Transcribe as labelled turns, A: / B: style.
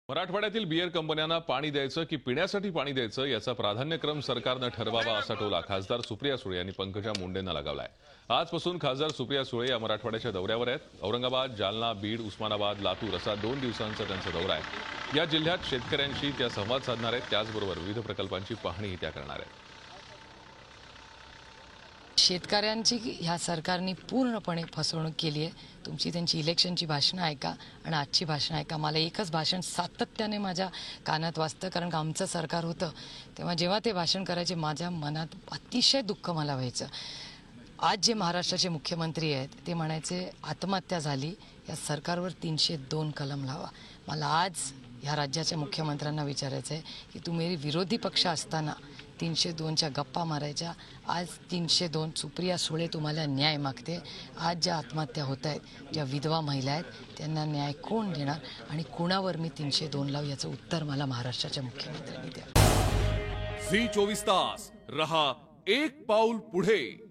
A: मराठवाड्यातील बियर कंपन्यांना पाणी द्यायचं की पिण्यासाठी पाणी द्यायचं याचा प्राधान्यक्रम सरकारनं ठरवावा असा टोला खासदार सुप्रिया सुळे यांनी पंकजा मुंडेंना लगावलाय। आजपासून खासदार सुप्रिया सुळे या मराठवाड्याच्या दौऱ्यावर आहेत। औरंगाबाद, जालना, बीड, उस्मानाबाद, लातूर असा 2 दिवसांचा त्यांचा दौरा आहे। या जिल्ह्यात शेतकऱ्यांशी त्या संवाद साधणार आहेत, त्याचबरोबर विविध प्रकल्पांची पाहणीही त्या करणार आहेत।
B: शेतकऱ्यांची ह्या सरकारने पूर्णपणे फसवणूक केली आहे। तुमची त्यांची इलेक्शनची भाषणं ऐका आणि आजची भाषणं ऐका। मला एकच भाषण सातत्याने माझ्या कानात वाजतं, कारण का आमचं सरकार होतं तेव्हा जेव्हा ते भाषण करायचे माझ्या मनात अतिशय दुःख मला व्हायचं। आज जे महाराष्ट्राचे मुख्यमंत्री आहेत ते म्हणायचे आत्महत्या झाली, या सरकारवर 302 कलम लावा। मला आज ह्या राज्याच्या मुख्यमंत्र्यांना विचारायचं आहे की तुम्ही विरोधी पक्ष असताना 302च्या गप्पा मारायच्या, आज 302 सुप्रिया सुळे तुम्हाला न्याय मागते। आज ज्या आत्महत्या होत आहेत, ज्या विधवा महिला आहेत, त्यांना न्याय कोण देणार आणि कोणावर मी 302 लावू, याचं उत्तर मला महाराष्ट्राच्या मुख्यमंत्र्यांनी द्या।
C: झी 24 तास रहा एक पाऊल पुढे।